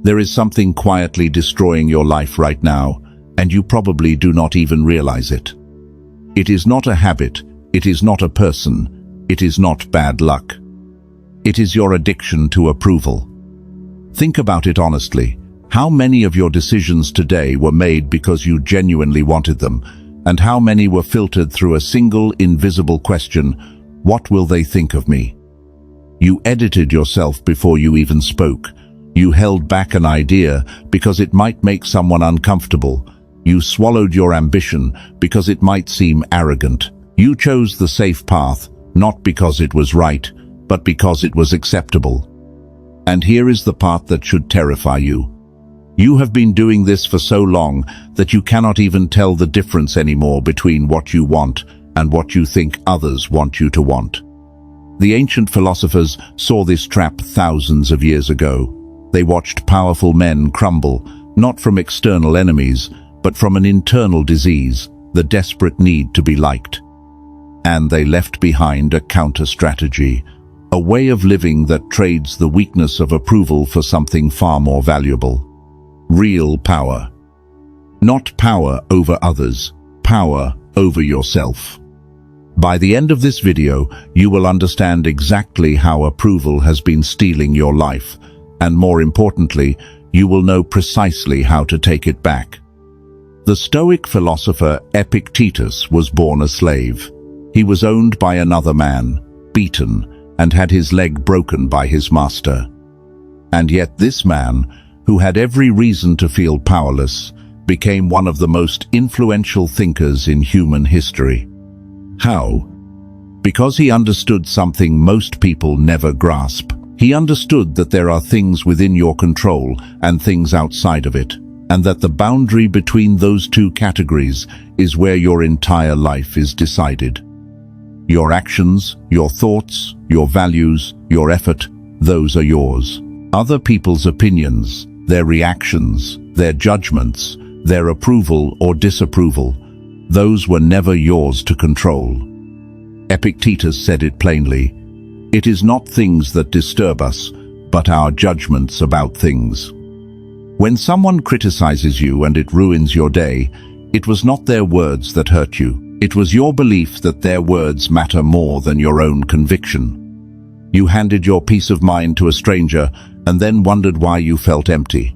There is something quietly destroying your life right now, and you probably do not even realize it. It is not a habit, it is not a person, it is not bad luck. It is your addiction to approval. Think about it honestly. How many of your decisions today were made because you genuinely wanted them, and how many were filtered through a single invisible question, what will they think of me? You edited yourself before you even spoke. You held back an idea because it might make someone uncomfortable. You swallowed your ambition because it might seem arrogant. You chose the safe path, not because it was right, but because it was acceptable. And here is the part that should terrify you. You have been doing this for so long that you cannot even tell the difference anymore between what you want and what you think others want you to want. The ancient philosophers saw this trap thousands of years ago. They watched powerful men crumble, not from external enemies, but from an internal disease, the desperate need to be liked. And they left behind a counter-strategy, a way of living that trades the weakness of approval for something far more valuable. Real power. Not power over others, power over yourself. By the end of this video, you will understand exactly how approval has been stealing your life, and more importantly, you will know precisely how to take it back. The Stoic philosopher Epictetus was born a slave. He was owned by another man, beaten, and had his leg broken by his master. And yet this man, who had every reason to feel powerless, became one of the most influential thinkers in human history. How? Because he understood something most people never grasp. He understood that there are things within your control and things outside of it, and that the boundary between those two categories is where your entire life is decided. Your actions, your thoughts, your values, your effort, those are yours. Other people's opinions, their reactions, their judgments, their approval or disapproval, those were never yours to control. Epictetus said it plainly, "It is not things that disturb us, but our judgments about things." When someone criticizes you and it ruins your day, it was not their words that hurt you. It was your belief that their words matter more than your own conviction. You handed your peace of mind to a stranger and then wondered why you felt empty.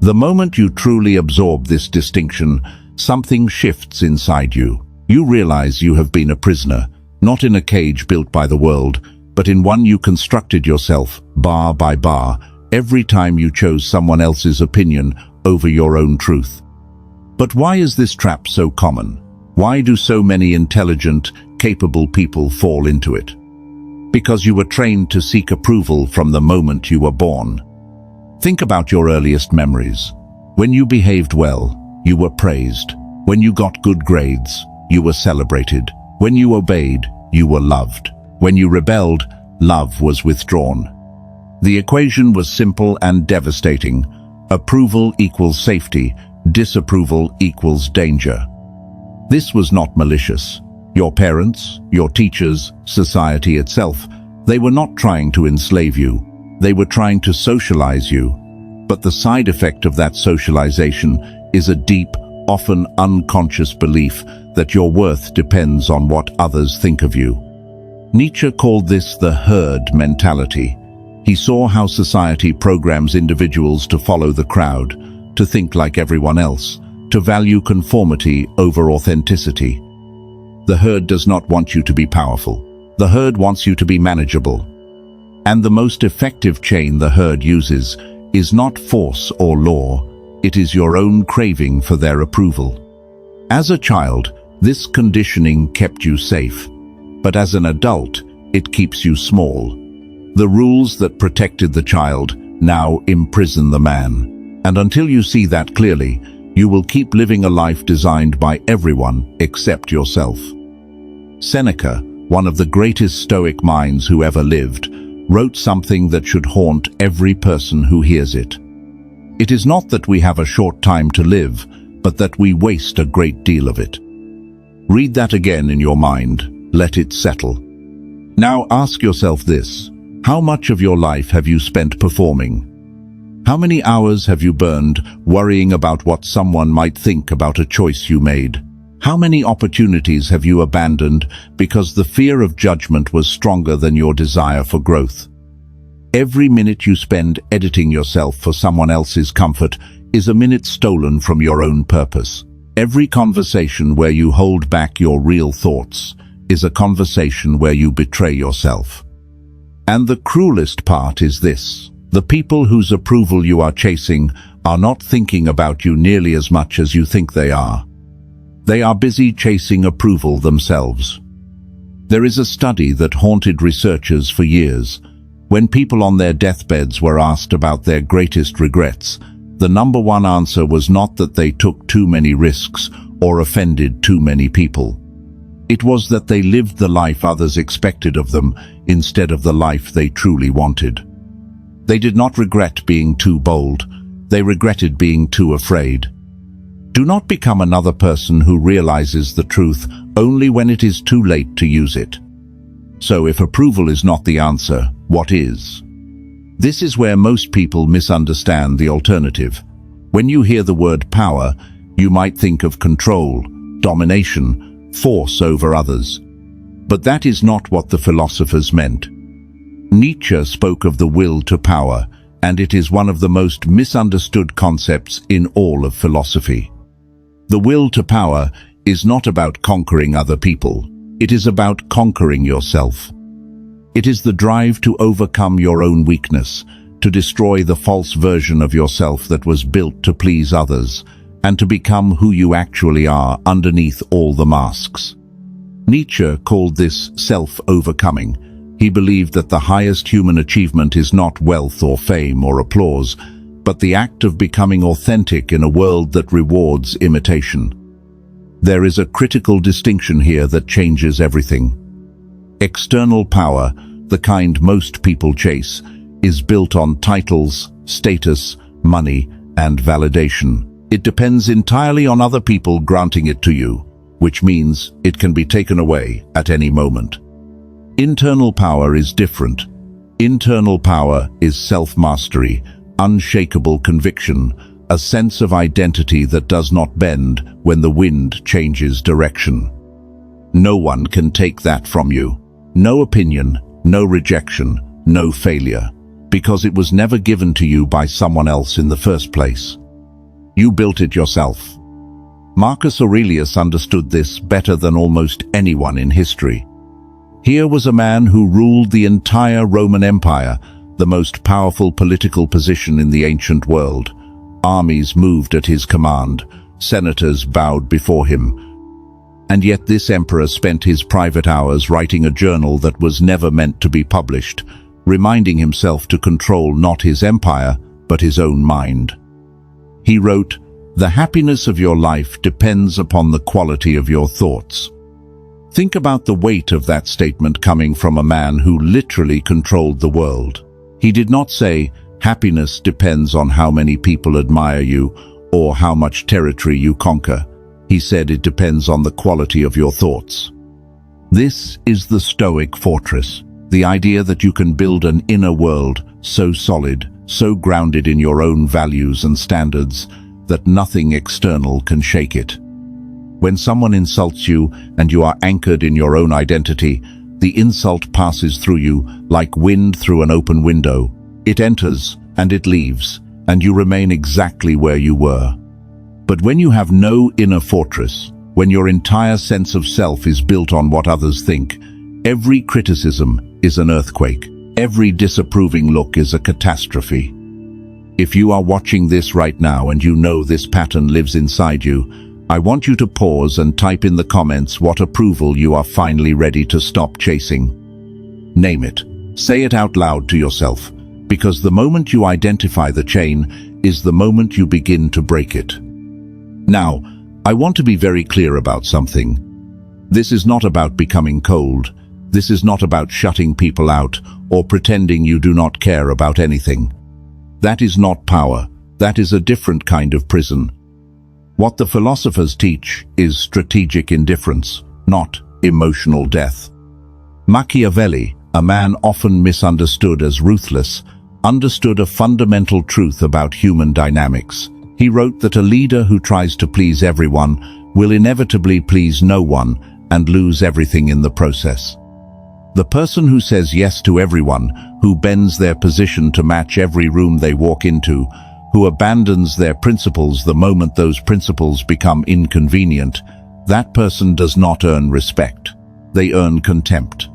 The moment you truly absorb this distinction, something shifts inside you. You realize you have been a prisoner, not in a cage built by the world, but in one you constructed yourself, bar by bar, every time you chose someone else's opinion over your own truth. But why is this trap so common? Why do so many intelligent, capable people fall into it? Because you were trained to seek approval from the moment you were born. Think about your earliest memories. When you behaved well, you were praised. When you got good grades, you were celebrated. When you obeyed, you were loved. When you rebelled, love was withdrawn. The equation was simple and devastating. Approval equals safety, disapproval equals danger. This was not malicious. Your parents, your teachers, society itself, they were not trying to enslave you. They were trying to socialize you. But the side effect of that socialization is a deep, often unconscious belief that your worth depends on what others think of you. Nietzsche called this the herd mentality. He saw how society programs individuals to follow the crowd, to think like everyone else, to value conformity over authenticity. The herd does not want you to be powerful. The herd wants you to be manageable. And the most effective chain the herd uses is not force or law, it is your own craving for their approval. As a child, this conditioning kept you safe, but as an adult, it keeps you small. The rules that protected the child now imprison the man. And until you see that clearly, you will keep living a life designed by everyone except yourself. Seneca, one of the greatest Stoic minds who ever lived, wrote something that should haunt every person who hears it. It is not that we have a short time to live, but that we waste a great deal of it. Read that again in your mind. Let it settle. Now ask yourself this: how much of your life have you spent performing? How many hours have you burned worrying about what someone might think about a choice you made? How many opportunities have you abandoned because the fear of judgment was stronger than your desire for growth? Every minute you spend editing yourself for someone else's comfort is a minute stolen from your own purpose. Every conversation where you hold back your real thoughts is a conversation where you betray yourself. And the cruelest part is this: the people whose approval you are chasing are not thinking about you nearly as much as you think they are. They are busy chasing approval themselves. There is a study that haunted researchers for years. When people on their deathbeds were asked about their greatest regrets, the number one answer was not that they took too many risks or offended too many people. It was that they lived the life others expected of them instead of the life they truly wanted. They did not regret being too bold. They regretted being too afraid. Do not become another person who realizes the truth only when it is too late to use it. So if approval is not the answer, what is? This is where most people misunderstand the alternative. When you hear the word power, you might think of control, domination, force over others. But that is not what the philosophers meant. Nietzsche spoke of the will to power, and it is one of the most misunderstood concepts in all of philosophy. The will to power is not about conquering other people. It is about conquering yourself. It is the drive to overcome your own weakness, to destroy the false version of yourself that was built to please others, and to become who you actually are underneath all the masks. Nietzsche called this self-overcoming. He believed that the highest human achievement is not wealth or fame or applause, but the act of becoming authentic in a world that rewards imitation. There is a critical distinction here that changes everything. External power, the kind most people chase, is built on titles, status, money, and validation. It depends entirely on other people granting it to you, which means it can be taken away at any moment. Internal power is different. Internal power is self-mastery, unshakable conviction, a sense of identity that does not bend when the wind changes direction. No one can take that from you. No opinion, no rejection, no failure, because it was never given to you by someone else in the first place. You built it yourself. Marcus Aurelius understood this better than almost anyone in history. Here was a man who ruled the entire Roman Empire, the most powerful political position in the ancient world. Armies moved at his command, senators bowed before him. And yet this emperor spent his private hours writing a journal that was never meant to be published, reminding himself to control not his empire, but his own mind. He wrote, "The happiness of your life depends upon the quality of your thoughts." Think about the weight of that statement coming from a man who literally controlled the world. He did not say, "Happiness depends on how many people admire you or how much territory you conquer." He said it depends on the quality of your thoughts. This is the Stoic fortress, the idea that you can build an inner world so solid, so grounded in your own values and standards, that nothing external can shake it. When someone insults you and you are anchored in your own identity, the insult passes through you like wind through an open window. It enters and it leaves, and you remain exactly where you were. But when you have no inner fortress, when your entire sense of self is built on what others think, every criticism is an earthquake. Every disapproving look is a catastrophe. If you are watching this right now and you know this pattern lives inside you, I want you to pause and type in the comments what approval you are finally ready to stop chasing. Name it. Say it out loud to yourself, because the moment you identify the chain is the moment you begin to break it. Now, I want to be very clear about something. This is not about becoming cold. This is not about shutting people out or pretending you do not care about anything. That is not power. That is a different kind of prison. What the philosophers teach is strategic indifference, not emotional death. Machiavelli, a man often misunderstood as ruthless, understood a fundamental truth about human dynamics. He wrote that a leader who tries to please everyone will inevitably please no one and lose everything in the process. The person who says yes to everyone, who bends their position to match every room they walk into, who abandons their principles the moment those principles become inconvenient, that person does not earn respect. They earn contempt.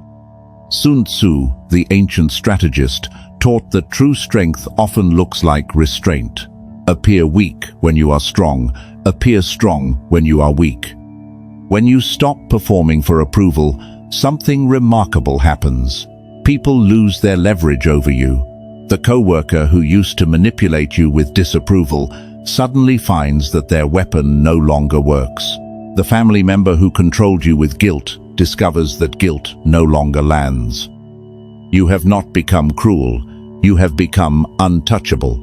Sun Tzu, the ancient strategist, taught that true strength often looks like restraint. Appear weak when you are strong. Appear strong when you are weak. When you stop performing for approval, something remarkable happens. People lose their leverage over you. The coworker who used to manipulate you with disapproval suddenly finds that their weapon no longer works. The family member who controlled you with guilt discovers that guilt no longer lands. You have not become cruel, you have become untouchable.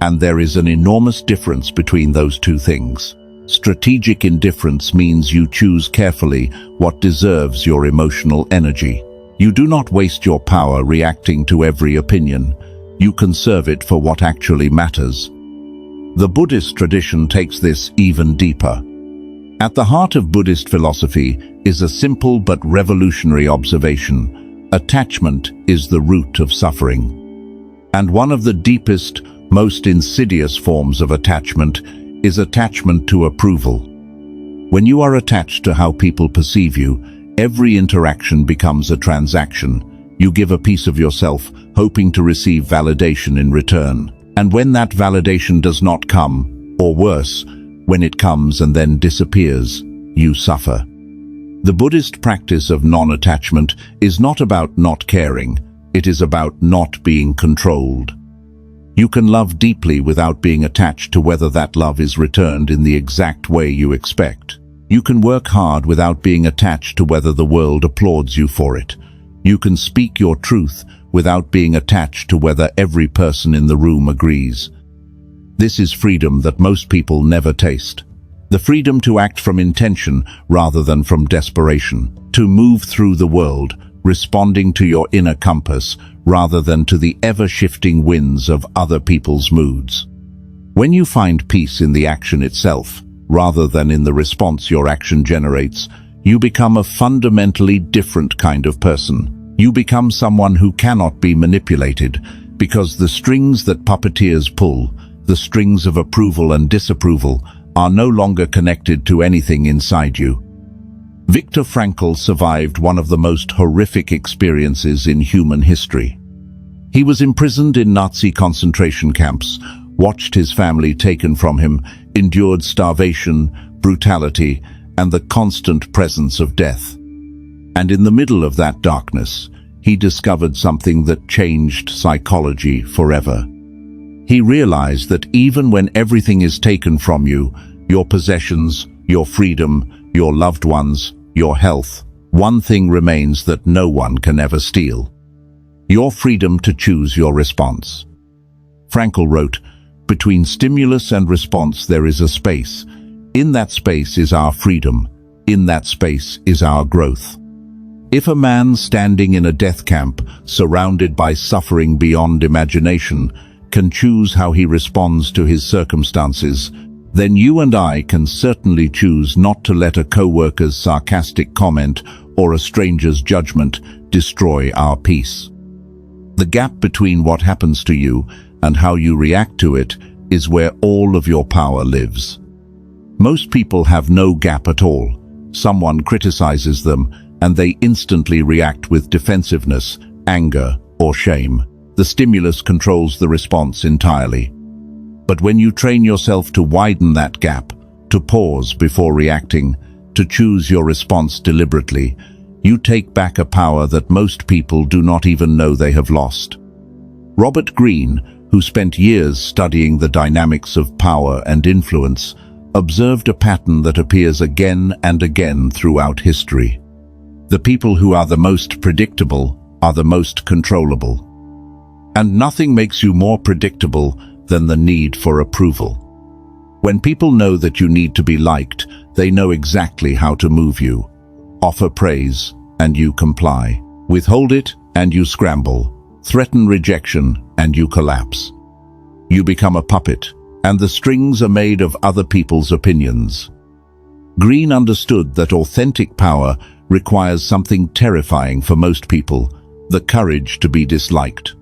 And there is an enormous difference between those two things. Strategic indifference means you choose carefully what deserves your emotional energy. You do not waste your power reacting to every opinion. You conserve it for what actually matters. The Buddhist tradition takes this even deeper. At the heart of Buddhist philosophy is a simple but revolutionary observation. Attachment is the root of suffering. And one of the deepest, most insidious forms of attachment is attachment to approval. When you are attached to how people perceive you, every interaction becomes a transaction. You give a piece of yourself, hoping to receive validation in return. And when that validation does not come, or worse, when it comes and then disappears, you suffer. The Buddhist practice of non-attachment is not about not caring, it is about not being controlled. You can love deeply without being attached to whether that love is returned in the exact way you expect. You can work hard without being attached to whether the world applauds you for it. You can speak your truth without being attached to whether every person in the room agrees. This is freedom that most people never taste. The freedom to act from intention rather than from desperation. To move through the world, responding to your inner compass rather than to the ever-shifting winds of other people's moods. When you find peace in the action itself, rather than in the response your action generates, you become a fundamentally different kind of person. You become someone who cannot be manipulated, because the strings that puppeteers pull, the strings of approval and disapproval, are no longer connected to anything inside you. Viktor Frankl survived one of the most horrific experiences in human history. He was imprisoned in Nazi concentration camps, watched his family taken from him, endured starvation, brutality, and the constant presence of death. And in the middle of that darkness, he discovered something that changed psychology forever. He realized that even when everything is taken from you, your possessions, your freedom, your loved ones, your health, one thing remains that no one can ever steal: your freedom to choose your response. Frankl wrote, "Between stimulus and response there is a space. In that space is our freedom. In that space is our growth." If a man standing in a death camp, surrounded by suffering beyond imagination, can choose how he responds to his circumstances, then you and I can certainly choose not to let a coworker's sarcastic comment or a stranger's judgment destroy our peace. The gap between what happens to you and how you react to it is where all of your power lives. Most people have no gap at all. Someone criticizes them, and they instantly react with defensiveness, anger, or shame. The stimulus controls the response entirely. But when you train yourself to widen that gap, to pause before reacting, to choose your response deliberately, you take back a power that most people do not even know they have lost. Robert Greene, who spent years studying the dynamics of power and influence, observed a pattern that appears again and again throughout history. The people who are the most predictable are the most controllable. And nothing makes you more predictable than the need for approval. When people know that you need to be liked, they know exactly how to move you. Offer praise, and you comply. Withhold it, and you scramble. Threaten rejection, and you collapse. You become a puppet, and the strings are made of other people's opinions. Green understood that authentic power requires something terrifying for most people: the courage to be disliked.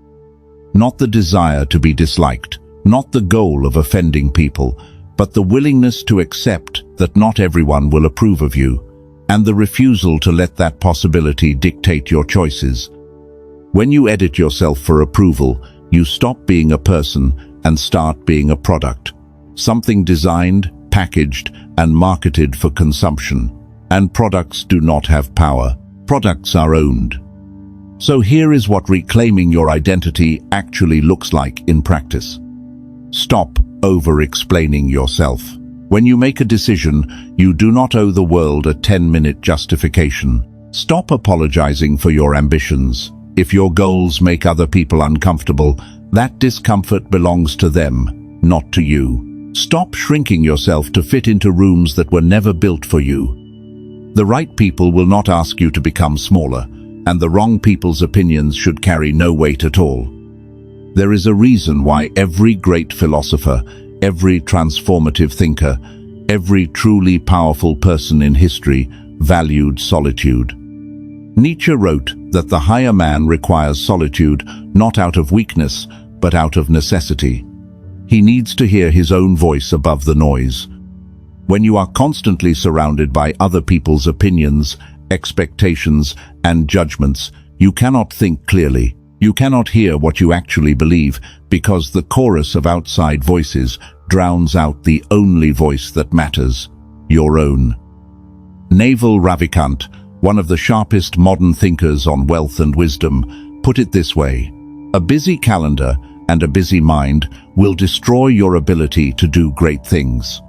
Not the desire to be disliked, not the goal of offending people, but the willingness to accept that not everyone will approve of you, and the refusal to let that possibility dictate your choices. When you edit yourself for approval, you stop being a person and start being a product. Something designed, packaged, and marketed for consumption. And products do not have power. Products are owned. So here is what reclaiming your identity actually looks like in practice. Stop over-explaining yourself. When you make a decision, you do not owe the world a 10-minute justification. Stop apologizing for your ambitions. If your goals make other people uncomfortable, that discomfort belongs to them, not to you. Stop shrinking yourself to fit into rooms that were never built for you. The right people will not ask you to become smaller, and the wrong people's opinions should carry no weight at all. There is a reason why every great philosopher, every transformative thinker, every truly powerful person in history valued solitude. Nietzsche wrote that the higher man requires solitude not out of weakness, but out of necessity. He needs to hear his own voice above the noise. When you are constantly surrounded by other people's opinions, expectations, and judgments, you cannot think clearly. You cannot hear what you actually believe, because the chorus of outside voices drowns out the only voice that matters, your own. Naval Ravikant, one of the sharpest modern thinkers on wealth and wisdom, put it this way: a busy calendar and a busy mind will destroy your ability to do great things.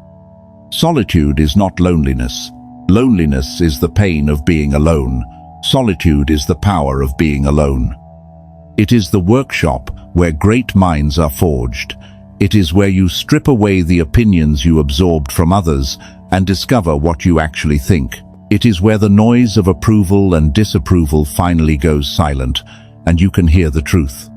Solitude is not loneliness. Loneliness is the pain of being alone. Solitude is the power of being alone. It is the workshop where great minds are forged. It is where you strip away the opinions you absorbed from others and discover what you actually think. It is where the noise of approval and disapproval finally goes silent, and you can hear the truth.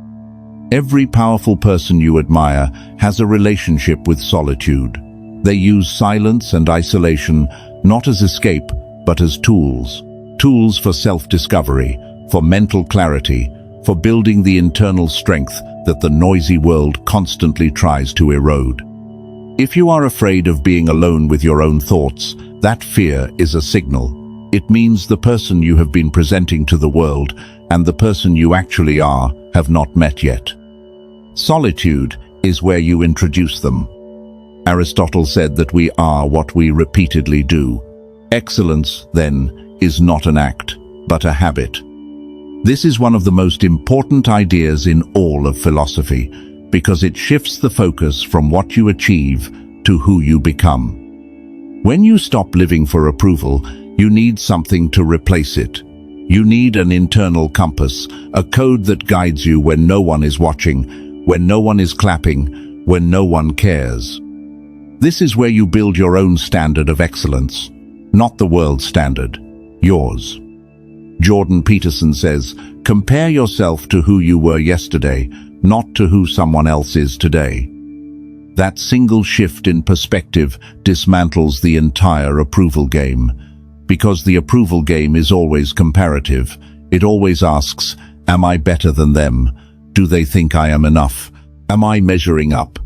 Every powerful person you admire has a relationship with solitude. They use silence and isolation not as escape, but as tools. Tools for self-discovery, for mental clarity, for building the internal strength that the noisy world constantly tries to erode. If you are afraid of being alone with your own thoughts, that fear is a signal. It means the person you have been presenting to the world and the person you actually are have not met yet. Solitude is where you introduce them. Aristotle said that we are what we repeatedly do. Excellence, then, is not an act, but a habit. This is one of the most important ideas in all of philosophy, because it shifts the focus from what you achieve to who you become. When you stop living for approval, you need something to replace it. You need an internal compass, a code that guides you when no one is watching, when no one is clapping, when no one cares. This is where you build your own standard of excellence, not the world's standard, yours. Jordan Peterson says, compare yourself to who you were yesterday, not to who someone else is today. That single shift in perspective dismantles the entire approval game, because the approval game is always comparative. It always asks, am I better than them? Do they think I am enough? Am I measuring up?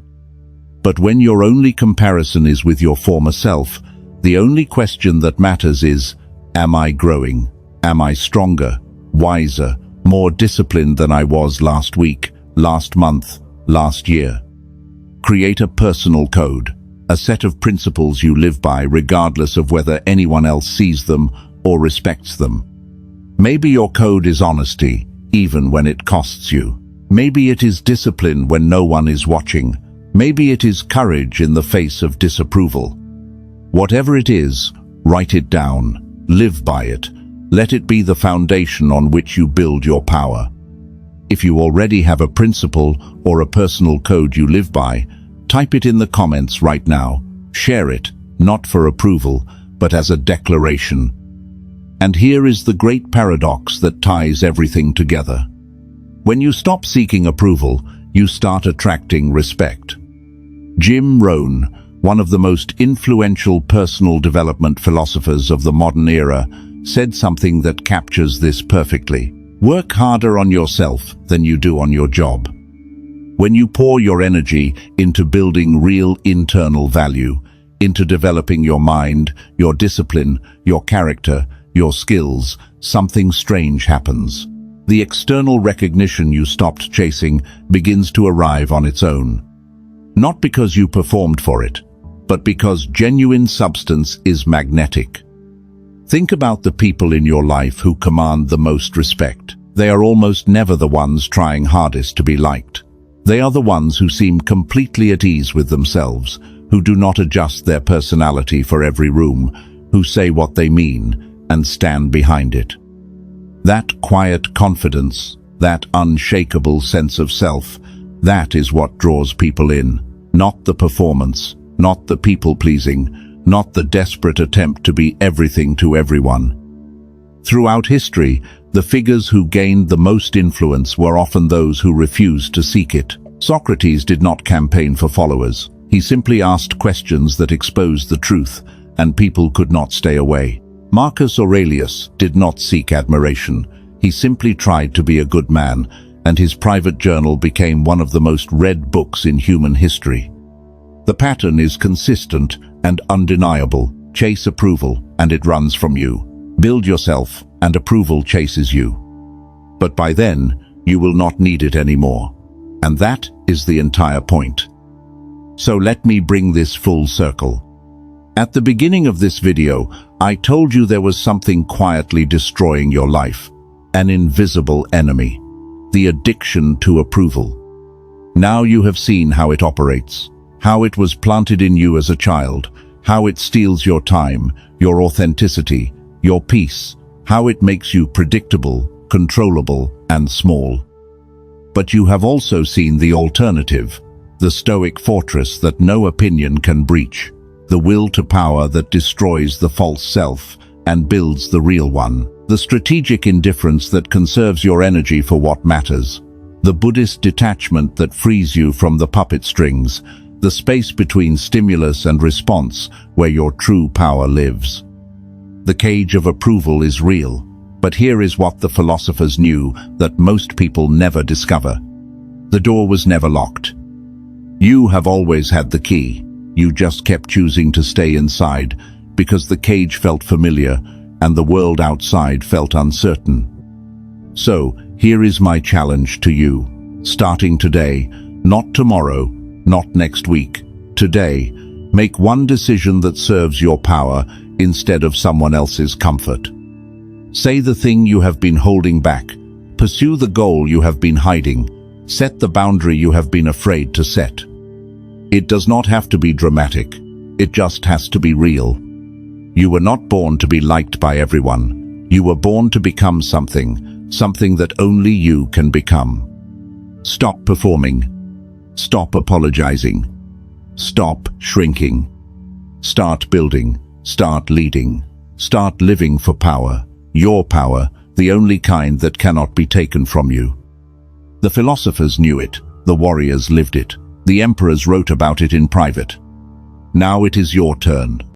But when your only comparison is with your former self, the only question that matters is, am I growing? Am I stronger, wiser, more disciplined than I was last week, last month, last year? Create a personal code, a set of principles you live by regardless of whether anyone else sees them or respects them. Maybe your code is honesty, even when it costs you. Maybe it is discipline when no one is watching. Maybe it is courage in the face of disapproval. Whatever it is, write it down, live by it. Let it be the foundation on which you build your power. If you already have a principle or a personal code you live by, type it in the comments right now. Share it, not for approval, but as a declaration. And here is the great paradox that ties everything together. When you stop seeking approval, you start attracting respect. Jim Rohn, one of the most influential personal development philosophers of the modern era, said something that captures this perfectly. Work harder on yourself than you do on your job. When you pour your energy into building real internal value, into developing your mind, your discipline, your character, your skills, something strange happens. The external recognition you stopped chasing begins to arrive on its own. Not because you performed for it, but because genuine substance is magnetic. Think about the people in your life who command the most respect. They are almost never the ones trying hardest to be liked. They are the ones who seem completely at ease with themselves, who do not adjust their personality for every room, who say what they mean and stand behind it. That quiet confidence, that unshakable sense of self, that is what draws people in, not the performance, not the people-pleasing, not the desperate attempt to be everything to everyone. Throughout history, the figures who gained the most influence were often those who refused to seek it. Socrates did not campaign for followers. He simply asked questions that exposed the truth, and people could not stay away. Marcus Aurelius did not seek admiration. He simply tried to be a good man, and his private journal became one of the most read books in human history. The pattern is consistent and undeniable. Chase approval, and it runs from you. Build yourself, and approval chases you. But by then, you will not need it anymore. And that is the entire point. So let me bring this full circle. At the beginning of this video, I told you there was something quietly destroying your life. An invisible enemy. The addiction to approval. Now you have seen how it operates. How it was planted in you as a child. How it steals your time, your authenticity, your peace. How it makes you predictable, controllable, and small. But you have also seen the alternative. The Stoic fortress that no opinion can breach. The will to power that destroys the false self and builds the real one. The strategic indifference that conserves your energy for what matters. The Buddhist detachment that frees you from the puppet strings. The space between stimulus and response where your true power lives. The cage of approval is real, but here is what the philosophers knew that most people never discover. The door was never locked. You have always had the key. You just kept choosing to stay inside because the cage felt familiar and the world outside felt uncertain. So, here is my challenge to you. Starting today, not tomorrow, not next week, today, make one decision that serves your power instead of someone else's comfort. Say the thing you have been holding back. Pursue the goal you have been hiding. Set the boundary you have been afraid to set. It does not have to be dramatic. It just has to be real. You were not born to be liked by everyone. You were born to become something that only you can become. Stop performing. Stop apologizing. Stop shrinking. Start building. Start leading. Start living for power. Your power, the only kind that cannot be taken from you. The philosophers knew it. The warriors lived it. The emperors wrote about it in private. Now it is your turn.